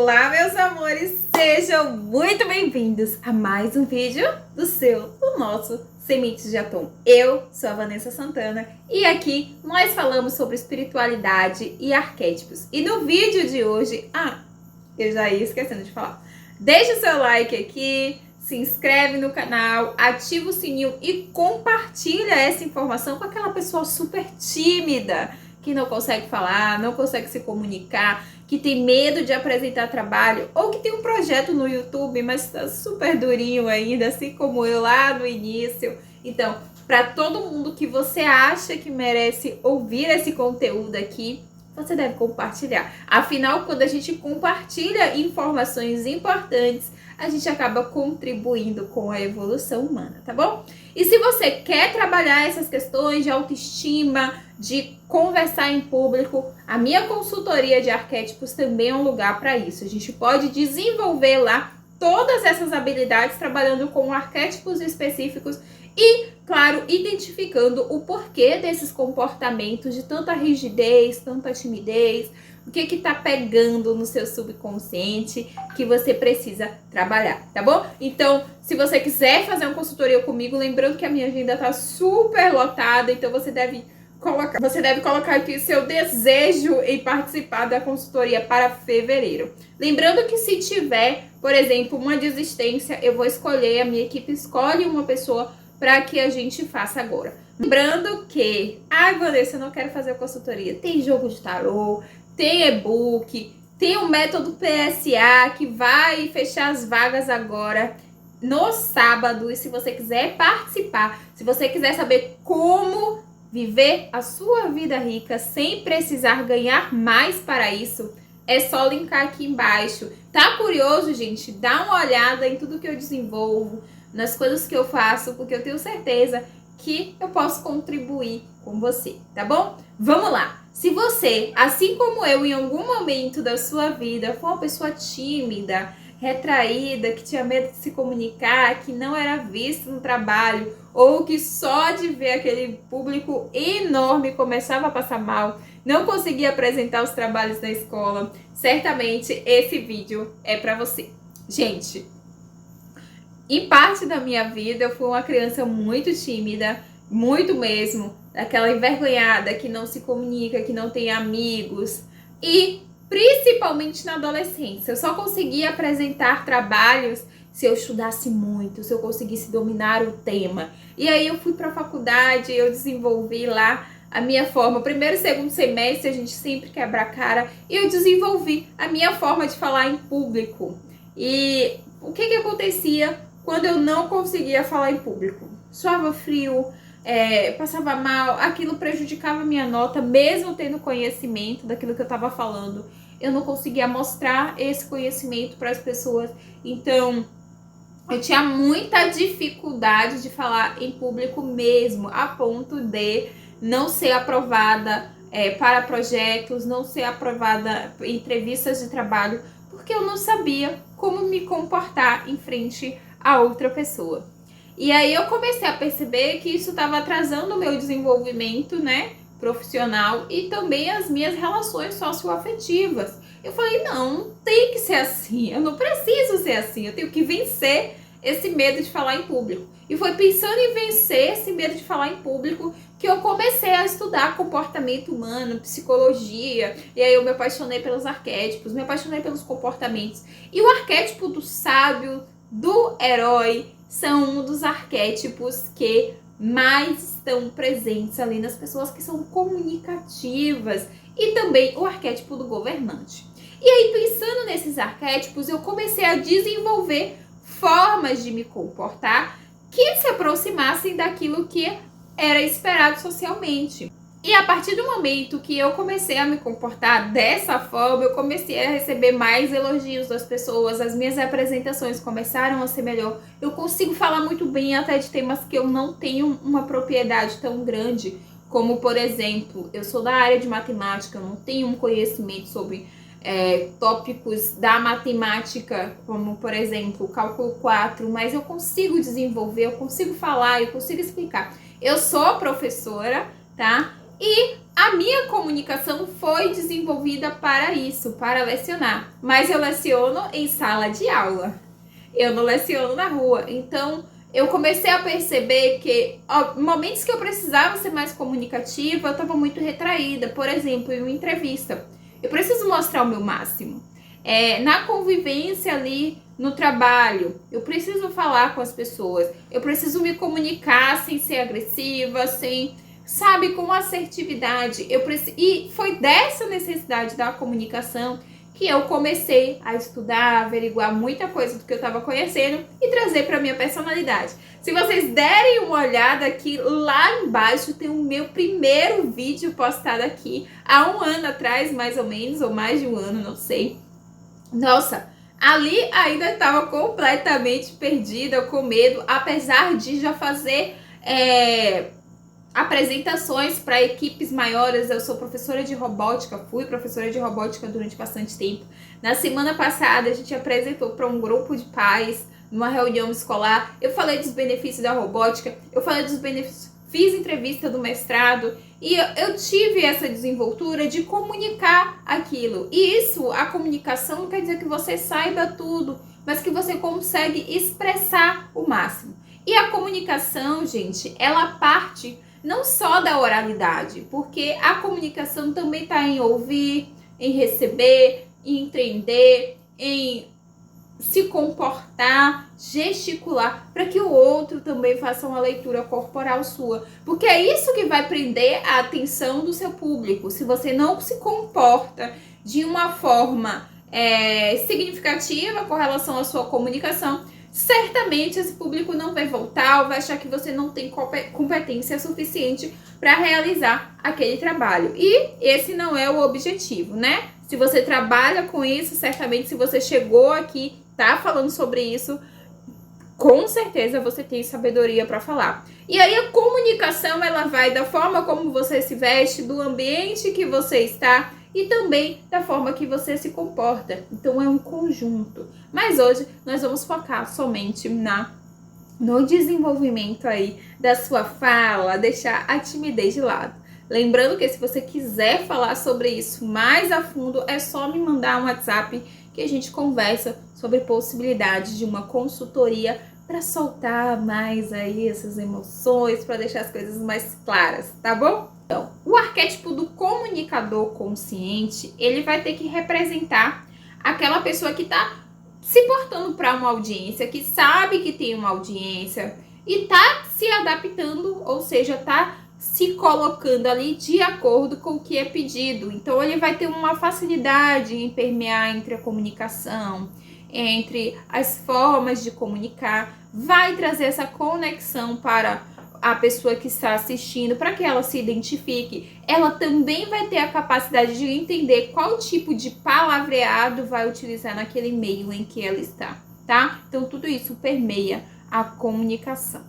Olá, meus amores, sejam muito bem-vindos a mais um vídeo do nosso Sementes de Atom. Eu sou a Vanessa Santana e aqui nós falamos sobre espiritualidade e arquétipos. E no vídeo de hoje, eu já ia esquecendo de falar, deixa o seu like aqui, se inscreve no canal, ativa o sininho e compartilha essa informação com aquela pessoa super tímida que não consegue falar, não consegue se comunicar, que tem medo de apresentar trabalho ou que tem um projeto no YouTube, mas está super durinho ainda, assim como eu lá no início. Então, para todo mundo que você acha que merece ouvir esse conteúdo aqui, você deve compartilhar. Afinal, quando a gente compartilha informações importantes, a gente acaba contribuindo com a evolução humana, tá bom? E se você quer trabalhar essas questões de autoestima, de conversar em público, a minha consultoria de arquétipos também é um lugar para isso. A gente pode desenvolver lá todas essas habilidades trabalhando com arquétipos específicos e, claro, identificando o porquê desses comportamentos de tanta rigidez, tanta timidez, o que tá pegando no seu subconsciente que você precisa trabalhar, tá bom? Então, se você quiser fazer uma consultoria comigo, lembrando que a minha agenda tá super lotada, então você deve colocar aqui o seu desejo em participar da consultoria para fevereiro. Lembrando que se tiver, por exemplo, uma desistência, eu vou escolher, a minha equipe escolhe uma pessoa para que a gente faça agora. Lembrando que, Vanessa, eu não quero fazer a consultoria. Tem jogo de tarô, tem e-book, tem o método PSA que vai fechar as vagas agora no sábado. E se você quiser participar, se você quiser saber como viver a sua vida rica sem precisar ganhar mais para isso, é só linkar aqui embaixo. Tá curioso, gente? Dá uma olhada em tudo que eu desenvolvo, nas coisas que eu faço, porque eu tenho certeza que eu posso contribuir com você, tá bom? Vamos lá! Se você, assim como eu, em algum momento da sua vida, for uma pessoa tímida, retraída, que tinha medo de se comunicar, que não era visto no trabalho, ou que só de ver aquele público enorme começava a passar mal, não conseguia apresentar os trabalhos na escola, certamente esse vídeo é para você. Gente, em parte da minha vida eu fui uma criança muito tímida, muito mesmo, aquela envergonhada que não se comunica, que não tem amigos, e principalmente na adolescência. Eu só conseguia apresentar trabalhos se eu estudasse muito, se eu conseguisse dominar o tema. E aí eu fui para a faculdade, eu desenvolvi lá a minha forma. Primeiro e segundo semestre a gente sempre quebra a cara, e eu desenvolvi a minha forma de falar em público. E o que acontecia quando eu não conseguia falar em público? Suava frio, passava mal, aquilo prejudicava a minha nota, mesmo tendo conhecimento daquilo que eu estava falando. Eu não conseguia mostrar esse conhecimento para as pessoas, então eu tinha muita dificuldade de falar em público mesmo, a ponto de não ser aprovada para projetos, não ser aprovada em entrevistas de trabalho, porque eu não sabia como me comportar em frente a outra pessoa. E aí eu comecei a perceber que isso estava atrasando o meu desenvolvimento, profissional e também as minhas relações socioafetivas. Eu falei, não tem que ser assim, eu não preciso ser assim, eu tenho que vencer esse medo de falar em público. E foi pensando em vencer esse medo de falar em público que eu comecei a estudar comportamento humano, psicologia, e aí eu me apaixonei pelos arquétipos, me apaixonei pelos comportamentos. E o arquétipo do sábio, do herói, são um dos arquétipos que mais estão presentes ali nas pessoas que são comunicativas, e também o arquétipo do governante. E aí, pensando nesses arquétipos, eu comecei a desenvolver formas de me comportar que se aproximassem daquilo que era esperado socialmente. E a partir do momento que eu comecei a me comportar dessa forma, eu comecei a receber mais elogios das pessoas, as minhas apresentações começaram a ser melhor. Eu consigo falar muito bem até de temas que eu não tenho uma propriedade tão grande, como, por exemplo, eu sou da área de matemática, eu não tenho um conhecimento sobre tópicos da matemática, como, por exemplo, o cálculo 4, mas eu consigo desenvolver, eu consigo falar, eu consigo explicar. Eu sou professora, tá? E a minha comunicação foi desenvolvida para isso, para lecionar. Mas eu leciono em sala de aula. Eu não leciono na rua. Então, eu comecei a perceber que momentos que eu precisava ser mais comunicativa, eu estava muito retraída. Por exemplo, em uma entrevista. Eu preciso mostrar o meu máximo. Na convivência ali no trabalho, eu preciso falar com as pessoas. Eu preciso me comunicar sem ser agressiva, sabe, com assertividade. E foi dessa necessidade da comunicação que eu comecei a estudar, averiguar muita coisa do que eu estava conhecendo e trazer para minha personalidade. Se vocês derem uma olhada aqui, lá embaixo tem o meu primeiro vídeo postado aqui há um ano atrás, mais ou menos, ou mais de um ano, não sei. Nossa, ali ainda estava completamente perdida, com medo, apesar de já fazer apresentações para equipes maiores. Eu sou professora de robótica, fui professora de robótica durante bastante tempo. Na semana passada a gente apresentou para um grupo de pais numa reunião escolar. Eu falei dos benefícios da robótica, eu falei dos benefícios, fiz entrevista do mestrado e eu tive essa desenvoltura de comunicar aquilo. E isso, a comunicação, não quer dizer que você saiba tudo, mas que você consegue expressar o máximo. E a comunicação, gente, ela parte não só da oralidade, porque a comunicação também está em ouvir, em receber, em entender, em se comportar, gesticular, para que o outro também faça uma leitura corporal sua. Porque é isso que vai prender a atenção do seu público. Se você não se comporta de uma forma significativa com relação à sua comunicação, certamente esse público não vai voltar ou vai achar que você não tem competência suficiente para realizar aquele trabalho. E esse não é o objetivo, né? Se você trabalha com isso, certamente se você chegou aqui, tá falando sobre isso, com certeza você tem sabedoria para falar. E aí a comunicação, ela vai da forma como você se veste, do ambiente que você está e também da forma que você se comporta. Então é um conjunto. Mas hoje nós vamos focar somente no desenvolvimento aí da sua fala, deixar a timidez de lado. Lembrando que se você quiser falar sobre isso mais a fundo, é só me mandar um WhatsApp que a gente conversa sobre possibilidades de uma consultoria para soltar mais aí essas emoções, para deixar as coisas mais claras, tá bom? Então, o arquétipo do comunicador consciente, ele vai ter que representar aquela pessoa que está se portando para uma audiência, que sabe que tem uma audiência e está se adaptando, ou seja, está se colocando ali de acordo com o que é pedido. Então, ele vai ter uma facilidade em permear entre a comunicação, entre as formas de comunicar, vai trazer essa conexão para a pessoa que está assistindo, para que ela se identifique. Ela também vai ter a capacidade de entender qual tipo de palavreado vai utilizar naquele meio em que ela está, tá? Então, tudo isso permeia a comunicação.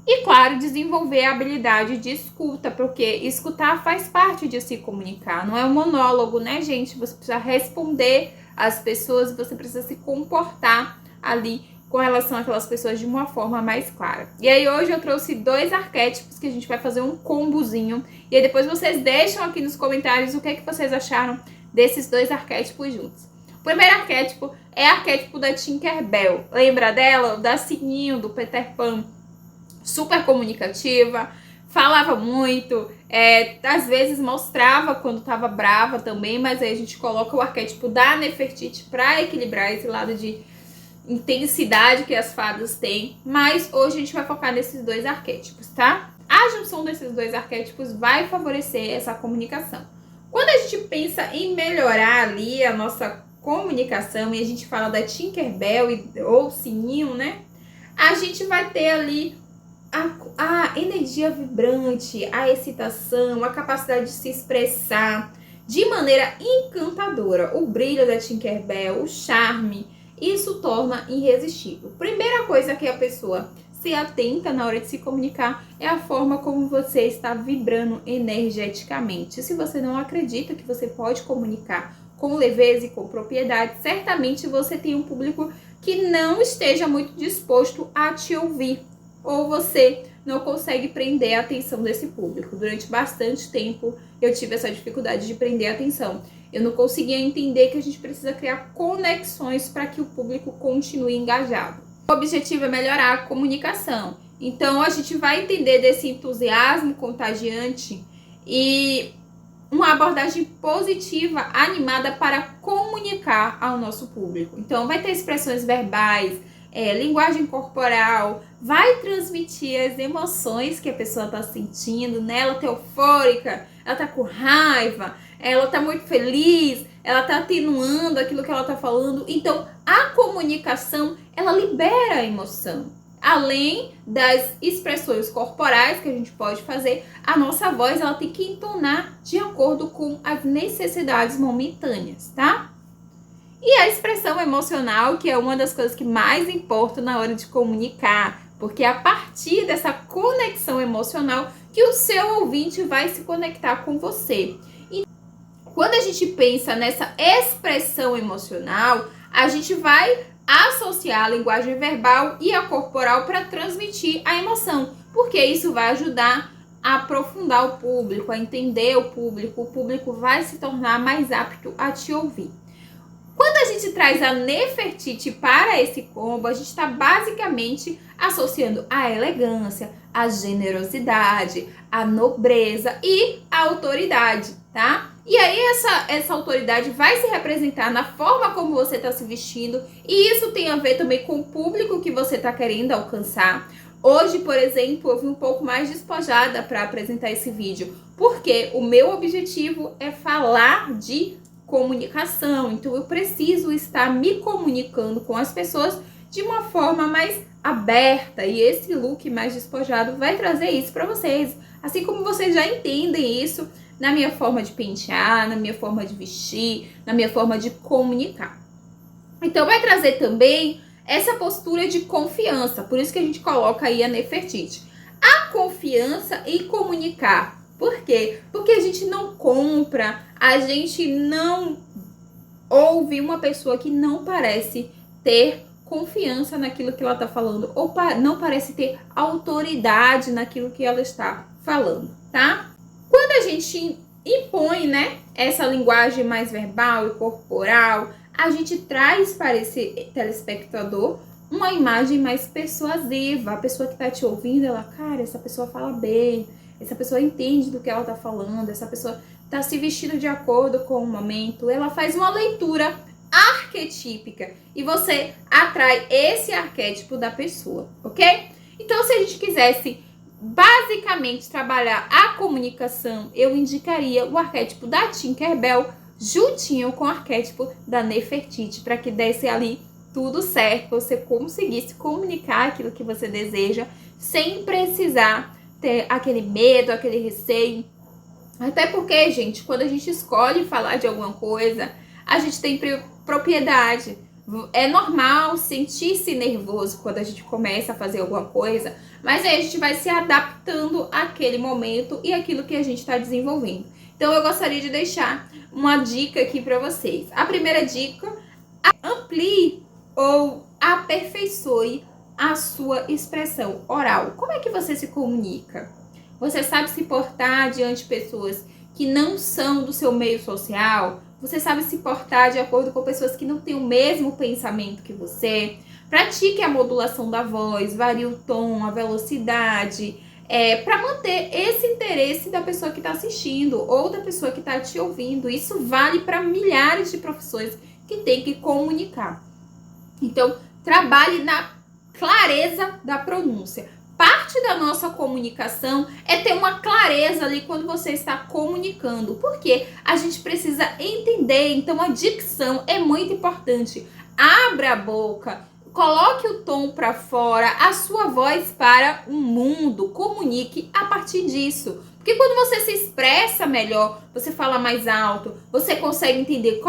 E, claro, desenvolver a habilidade de escuta, porque escutar faz parte de se comunicar. Não é um monólogo, né, gente? Você precisa responder às pessoas, você precisa se comportar ali com relação àquelas pessoas de uma forma mais clara. E aí hoje eu trouxe 2 arquétipos que a gente vai fazer um combozinho. E aí depois vocês deixam aqui nos comentários o que é que vocês acharam desses 2 arquétipos juntos. O primeiro arquétipo é o arquétipo da Tinkerbell. Lembra dela? Da Sininho, do Peter Pan. Super comunicativa, falava muito, às vezes mostrava quando estava brava também, mas aí a gente coloca o arquétipo da Nefertiti para equilibrar esse lado de intensidade que as fadas têm. Mas hoje a gente vai focar nesses 2 arquétipos, tá? A junção desses 2 arquétipos vai favorecer essa comunicação. Quando a gente pensa em melhorar ali a nossa comunicação e a gente fala da Tinkerbell ou Sininho, né? A gente vai ter ali a energia vibrante, a excitação, a capacidade de se expressar de maneira encantadora. O brilho da Tinkerbell, o charme, isso torna irresistível. Primeira coisa que a pessoa se atenta na hora de se comunicar é a forma como você está vibrando energeticamente. Se você não acredita que você pode comunicar com leveza e com propriedade, certamente você tem um público que não esteja muito disposto a te ouvir. ou você não consegue prender a atenção desse público. Durante bastante tempo eu tive essa dificuldade de prender a atenção. Eu não conseguia entender que a gente precisa criar conexões para que o público continue engajado. O objetivo é melhorar a comunicação. Então a gente vai entender desse entusiasmo contagiante e uma abordagem positiva, animada para comunicar ao nosso público. Então vai ter expressões verbais, linguagem corporal, vai transmitir as emoções que a pessoa está sentindo, né? Ela tá eufórica, ela tá com raiva, ela tá muito feliz, ela tá atenuando aquilo que ela tá falando. Então a comunicação, ela libera a emoção. Além das expressões corporais que a gente pode fazer, a nossa voz ela tem que entonar de acordo com as necessidades momentâneas, tá? E a expressão emocional, que é uma das coisas que mais importa na hora de comunicar, porque é a partir dessa conexão emocional que o seu ouvinte vai se conectar com você. E quando a gente pensa nessa expressão emocional, a gente vai associar a linguagem verbal e a corporal para transmitir a emoção, porque isso vai ajudar a aprofundar o público, a entender o público vai se tornar mais apto a te ouvir. Quando a gente traz a Nefertiti para esse combo, a gente está basicamente associando a elegância, a generosidade, a nobreza e a autoridade, tá? E aí essa autoridade vai se representar na forma como você está se vestindo, e isso tem a ver também com o público que você está querendo alcançar. Hoje, por exemplo, eu vim um pouco mais despojada para apresentar esse vídeo, porque o meu objetivo é falar de comunicação, então eu preciso estar me comunicando com as pessoas de uma forma mais aberta, e esse look mais despojado vai trazer isso para vocês, assim como vocês já entendem isso na minha forma de pentear, na minha forma de vestir, na minha forma de comunicar. Então vai trazer também essa postura de confiança, por isso que a gente coloca aí a Nefertiti. A confiança em comunicar. Por quê? Porque a gente não compra, a gente não ouve uma pessoa que não parece ter confiança naquilo que ela está falando, ou não parece ter autoridade naquilo que ela está falando, tá? Quando a gente impõe, né, essa linguagem mais verbal e corporal, a gente traz para esse telespectador uma imagem mais persuasiva. A pessoa que está te ouvindo, ela, cara, essa pessoa fala bem, essa pessoa entende do que ela está falando, essa pessoa está se vestindo de acordo com o momento, ela faz uma leitura arquetípica e você atrai esse arquétipo da pessoa, ok? Então, se a gente quisesse basicamente trabalhar a comunicação, eu indicaria o arquétipo da Tinkerbell juntinho com o arquétipo da Nefertiti, para que desse ali tudo certo, você conseguisse comunicar aquilo que você deseja sem precisar ter aquele medo, aquele receio. Até porque, gente, quando a gente escolhe falar de alguma coisa, a gente tem propriedade. É normal sentir-se nervoso quando a gente começa a fazer alguma coisa, mas aí a gente vai se adaptando àquele momento e àquilo que a gente está desenvolvendo. Então eu gostaria de deixar uma dica aqui para vocês. A primeira dica: amplie ou aperfeiçoe a sua expressão oral. Como é que você se comunica? Você sabe se portar diante de pessoas que não são do seu meio social? Você sabe se portar de acordo com pessoas que não têm o mesmo pensamento que você? Pratique a modulação da voz, varie o tom, a velocidade, para manter esse interesse da pessoa que está assistindo ou da pessoa que está te ouvindo. Isso vale para milhares de profissões que tem que comunicar. Então, trabalhe na clareza da pronúncia. Parte da nossa comunicação é ter uma clareza ali quando você está comunicando, porque a gente precisa entender, então a dicção é muito importante. Abra a boca, coloque o tom para fora, a sua voz para o mundo, comunique a partir disso. Porque quando você se expressa melhor, você fala mais alto, você consegue entender,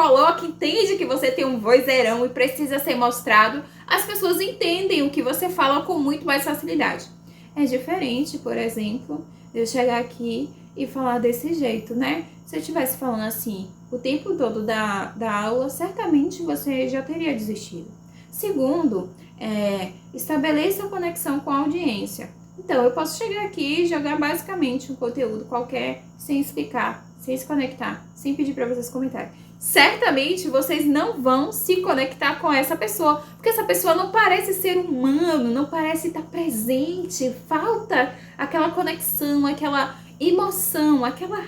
entende que você tem um vozeirão e precisa ser mostrado, as pessoas entendem o que você fala com muito mais facilidade. É diferente, por exemplo, de eu chegar aqui e falar desse jeito, né? Se eu estivesse falando assim o tempo todo da aula, certamente você já teria desistido. Segundo, estabeleça conexão com a audiência. Então, eu posso chegar aqui e jogar basicamente um conteúdo qualquer, sem explicar, sem se conectar, sem pedir para vocês comentarem. Certamente vocês não vão se conectar com essa pessoa, porque essa pessoa não parece ser humano, não parece estar presente, falta aquela conexão, aquela emoção, aquela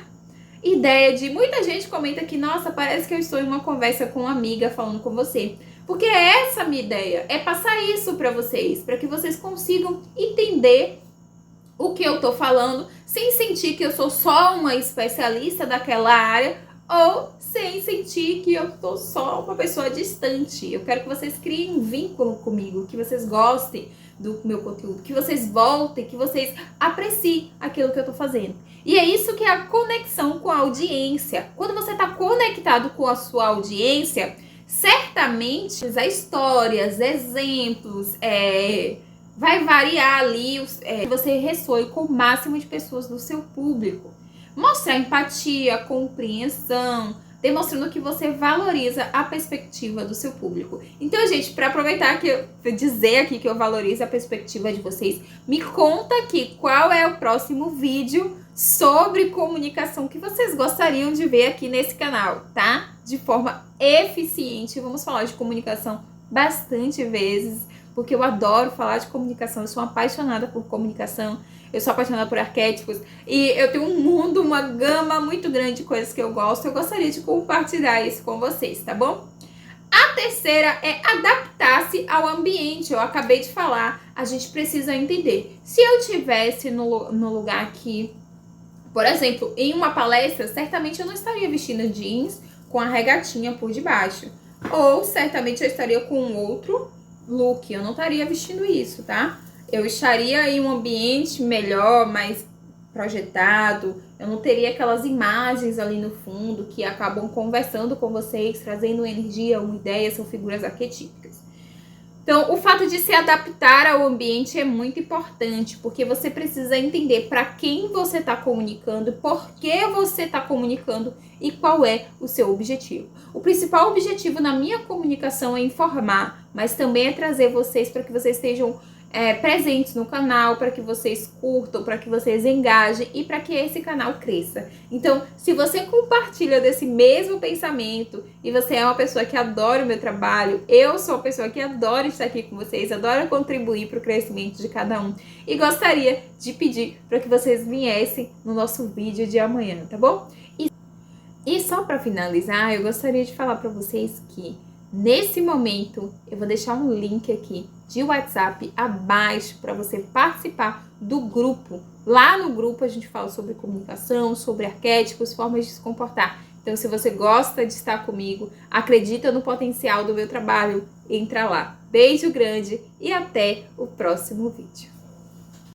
ideia de... Muita gente comenta que, nossa, parece que eu estou em uma conversa com uma amiga falando com você. Porque é essa a minha ideia, é passar isso para vocês, para que vocês consigam entender o que eu tô falando, sem sentir que eu sou só uma especialista daquela área, ou sem sentir que eu tô só uma pessoa distante. Eu quero que vocês criem um vínculo comigo, que vocês gostem do meu conteúdo, que vocês voltem, que vocês apreciem aquilo que eu tô fazendo. E é isso que é a conexão com a audiência. Quando você tá conectado com a sua audiência, certamente as histórias, exemplos, vai variar ali, você ressoe com o máximo de pessoas do seu público. Mostrar empatia, compreensão, demonstrando que você valoriza a perspectiva do seu público. Então, gente, para aproveitar que eu dizer aqui que eu valorizo a perspectiva de vocês, me conta aqui qual é o próximo vídeo sobre comunicação que vocês gostariam de ver aqui nesse canal, tá? De forma eficiente. Vamos falar de comunicação bastante vezes, porque eu adoro falar de comunicação, eu sou apaixonada por comunicação, eu sou apaixonada por arquétipos, e eu tenho um mundo, uma gama muito grande de coisas que eu gosto, eu gostaria de compartilhar isso com vocês, tá bom? A terceira é adaptar-se ao ambiente, eu acabei de falar, a gente precisa entender. Se eu tivesse no lugar aqui, por exemplo, em uma palestra, certamente eu não estaria vestindo jeans com a regatinha por debaixo, ou certamente eu estaria com outro look, eu não estaria vestindo isso, tá? Eu estaria em um ambiente melhor, mais projetado, eu não teria aquelas imagens ali no fundo que acabam conversando com vocês, trazendo energia, uma ideia, são figuras arquetípicas. Então, o fato de se adaptar ao ambiente é muito importante, porque você precisa entender para quem você está comunicando, por que você está comunicando e qual é o seu objetivo. O principal objetivo na minha comunicação é informar, mas também é trazer vocês para que vocês estejam presentes no canal, para que vocês curtam, para que vocês engajem e para que esse canal cresça. Então, se você compartilha desse mesmo pensamento e você é uma pessoa que adora o meu trabalho, eu sou uma pessoa que adora estar aqui com vocês, adora contribuir para o crescimento de cada um e gostaria de pedir para que vocês viessem no nosso vídeo de amanhã, tá bom? E só para finalizar, eu gostaria de falar para vocês que nesse momento eu vou deixar um link aqui de WhatsApp abaixo para você participar do grupo. Lá no grupo a gente fala sobre comunicação, sobre arquétipos, formas de se comportar. Então, se você gosta de estar comigo, acredita no potencial do meu trabalho, entra lá. Beijo grande e até o próximo vídeo.